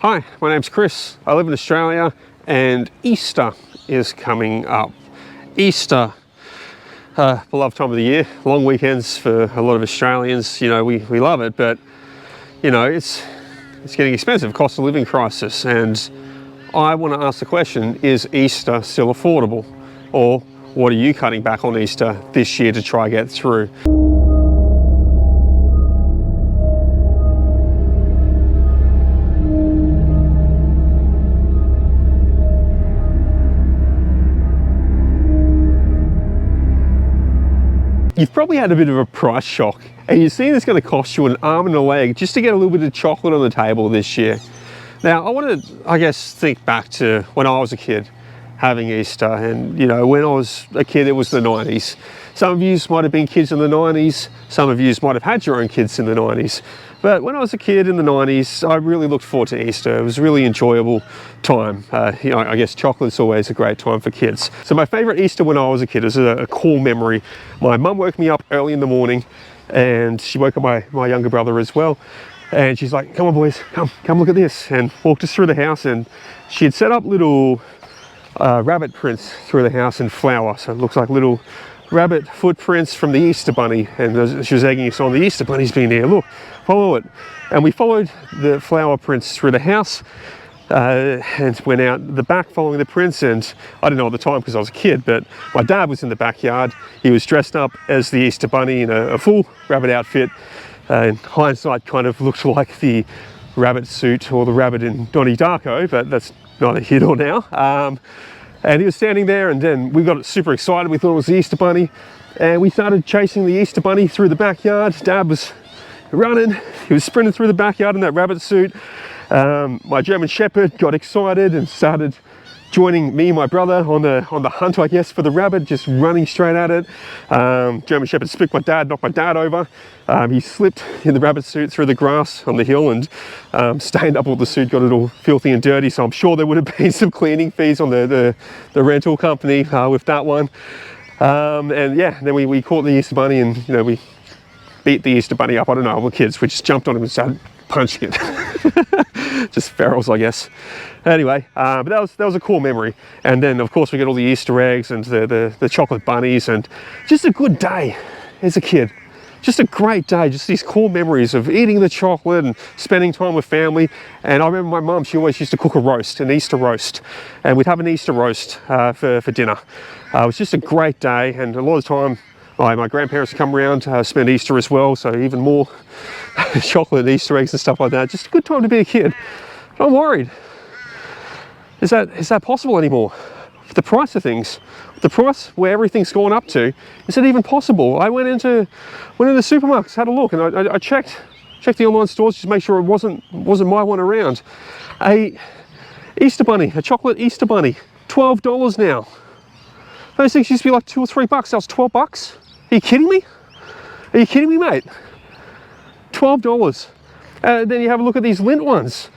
Hi, my name's Chris. I live in Australia and Easter is coming up. Easter, beloved time of the year, long weekends for a lot of Australians. You know, we love it, but you know, it's getting expensive, cost of living crisis. And I want to ask the question, is Easter still affordable? Or what are you cutting back on Easter this year to try get through? You've probably had a bit of a price shock and you're seeing it's going to cost you an arm and a leg just to get a little bit of chocolate on the table this year. Now, I want to, I guess, think back to when I was a kid having Easter, and you know, when I was a kid it was the 90s. Some of you might have been kids in the 90s, some of you might have had your own kids in the 90s. But when I was a kid in the 90s, I really looked forward to Easter. It was a really enjoyable time. You know, I guess chocolate's always a great time for kids. So my favorite Easter when I was a kid is a core memory. My mum woke me up early in the morning and she woke up my younger brother as well. And she's like, come on boys, come look at this. And walked us through the house, and she had set up little rabbit prints through the house in flour. So it looks like little rabbit footprints from the Easter Bunny, and she was egging us on. The Easter Bunny's been here, look, follow it. And we followed the flower prints through the house and went out the back following the prints. And I didn't know at the time because I was a kid, but my dad was in the backyard. He was dressed up as the Easter Bunny in a full rabbit outfit. In hindsight, kind of looked like the rabbit suit or the rabbit in Donnie Darko, but that's neither here nor now. And he was standing there, and then we got super excited. We thought it was the Easter Bunny, and we started chasing the Easter Bunny through the backyard. Dad was running, he was sprinting through the backyard in that rabbit suit. My German Shepherd got excited and started joining me and my brother on the hunt, I guess, for the rabbit, just running straight at it. German Shepherd spicked my dad, knocked my dad over. He slipped in the rabbit suit through the grass on the hill and stained up all the suit, got it all filthy and dirty. So I'm sure there would have been some cleaning fees on the rental company with that one. And yeah, then we caught the Easter Bunny, and you know, we beat the Easter Bunny up. I don't know, we're kids, we just jumped on him and started punching it. Just ferals, I guess. Anyway, but that was a cool memory. And then of course we get all the Easter eggs and the chocolate bunnies, and just a good day as a kid. Just a great day, just these cool memories of eating the chocolate and spending time with family. And I remember my mum, she always used to cook a roast, an Easter roast, and we'd have an Easter roast for dinner. It was just a great day, and a lot of the time my grandparents come around to spend Easter as well, so even more chocolate and Easter eggs and stuff like that. Just a good time to be a kid. But I'm worried. Is that possible anymore? The price of things, the price where everything's gone up to, is it even possible? I went into the supermarkets, had a look, and I checked the online stores just to make sure it wasn't my one around. A Easter Bunny, a chocolate Easter Bunny, $12 now. Those things used to be like $2 or $3. That was $12. Are you kidding me? Are you kidding me, mate? $12. Then you have a look at these Lindt ones.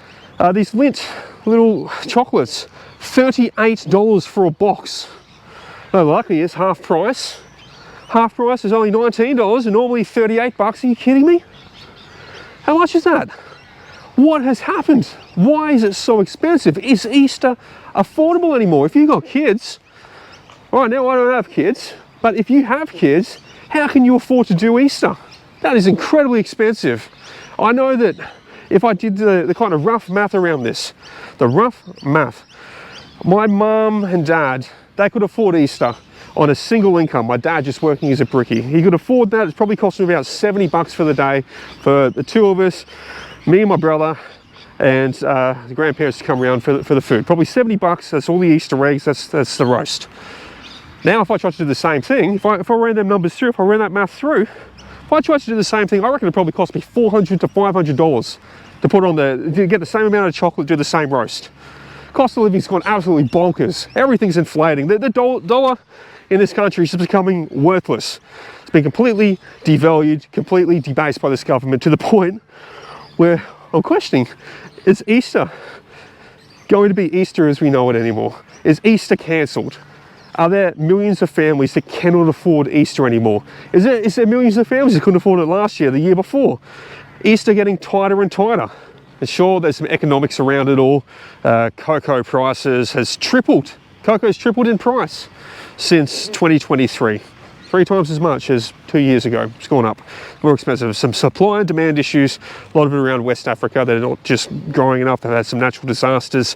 These Lindt little chocolates, $38 for a box. No, lucky it's half price. Half price is only $19 and normally $38. Are you kidding me? How much is that? What has happened? Why is it so expensive? Is Easter affordable anymore? If you've got kids, right now I don't have kids, but if you have kids, how can you afford to do Easter? That is incredibly expensive. I know that if I did the kind of rough math around this, my mum and dad, they could afford Easter on a single income. My dad just working as a brickie. He could afford that. It's probably costing about $70 for the day for the two of us, me and my brother, and the grandparents to come around for the food. Probably $70, that's all the Easter eggs, that's the roast. Now if I tried to do the same thing, if I ran them numbers through, if I ran that math through, if I tried to do the same thing, I reckon it probably cost me $400 to $500 to put on to get the same amount of chocolate, do the same roast. Cost of living's gone absolutely bonkers. Everything's inflating. The dollar in this country is just becoming worthless. It's been completely devalued, completely debased by this government, to the point where I'm questioning, is Easter going to be Easter as we know it anymore? Is Easter cancelled? Are there millions of families that cannot afford Easter anymore? Is there millions of families that couldn't afford it last year, the year before? Easter getting tighter and tighter. And sure, there's some economics around it all. Cocoa prices has tripled. Cocoa's tripled in price since 2023. 3 times as much as 2 years ago. It's gone up. More expensive. Some supply and demand issues. A lot of it around West Africa. They're not just growing enough. They've had some natural disasters.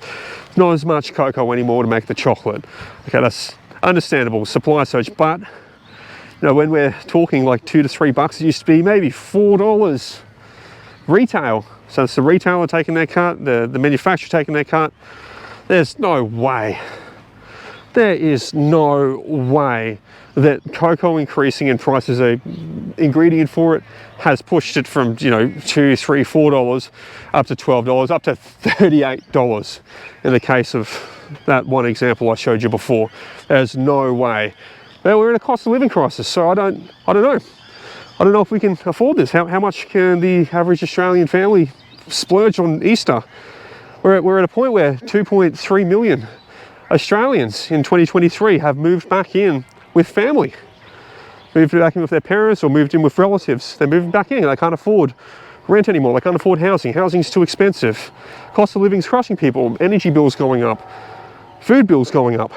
Not as much cocoa anymore to make the chocolate. Okay, that's understandable. Supply surge. But, you know, when we're talking like $2 to $3, it used to be maybe $4 retail. So it's the retailer taking their cut, the manufacturer taking their cut. There's no way. There is no way that cocoa increasing in price as a ingredient for it has pushed it from, you know, $2, $3, $4 up to $12, up to $38 in the case of that one example I showed you before. There's no way. Well, we're in a cost of living crisis, so I don't know. I don't know if we can afford this. How much can the average Australian family splurge on Easter? We're at a point where 2.3 million Australians in 2023 have moved back in with family. Moved back in with their parents or moved in with relatives. They're moving back in. They can't afford rent anymore. They can't afford housing. Housing's too expensive. Cost of living's crushing people. Energy bills going up. Food bills going up.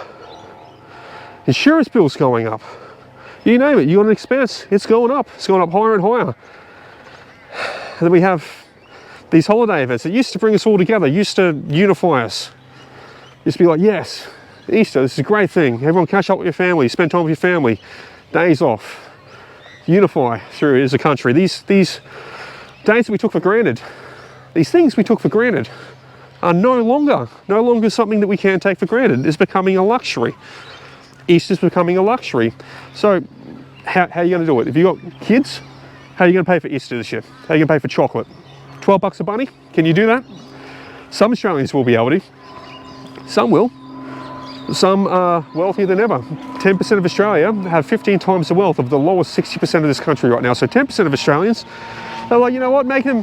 Insurance bills going up. You name it. You got an expense. It's going up. It's going up higher and higher. And then we have these holiday events that used to bring us all together, used to unify us. Used to be like, yes, Easter, this is a great thing. Everyone catch up with your family, spend time with your family, days off, unify through as a country. These days that we took for granted, these things we took for granted are no longer something that we can take for granted. It's becoming a luxury. Easter's becoming a luxury. So how are you going to do it? If you've got kids, how are you going to pay for Easter this year? How are you going to pay for chocolate? $12 a bunny? Can you do that? Some Australians will be able to. Some will. Some are wealthier than ever. 10% of Australia have 15 times the wealth of the lowest 60% of this country right now. So 10% of Australians, they're like, you know what, make them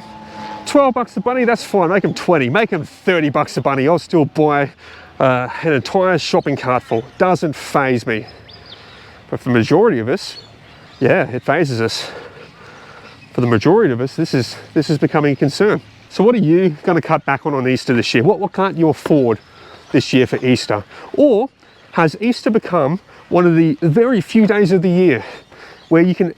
$12 a bunny, that's fine. Make them 20, make them $30 a bunny. I'll still buy an entire shopping cart full. Doesn't faze me. But for the majority of us, yeah, it phases us. For the majority of us, this is becoming a concern. So what are you going to cut back on Easter this year? What can't you afford this year for Easter? Or has Easter become one of the very few days of the year where you can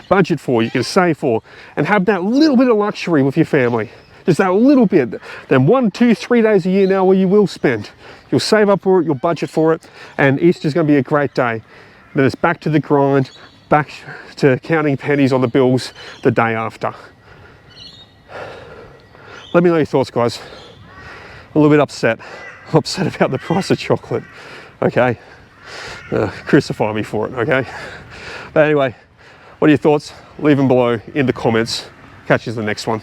budget for, you can save for, and have that little bit of luxury with your family? Just that little bit. Then 1, 2, 3 days a year now where you will spend. You'll save up for it, you'll budget for it, and Easter's going to be a great day. Then it's back to the grind, back to counting pennies on the bills the day after. Let me know your thoughts, guys. A little bit upset. I'm upset about the price of chocolate, okay? Crucify me for it, okay? But anyway, what are your thoughts? Leave them below in the comments. Catch you in the next one.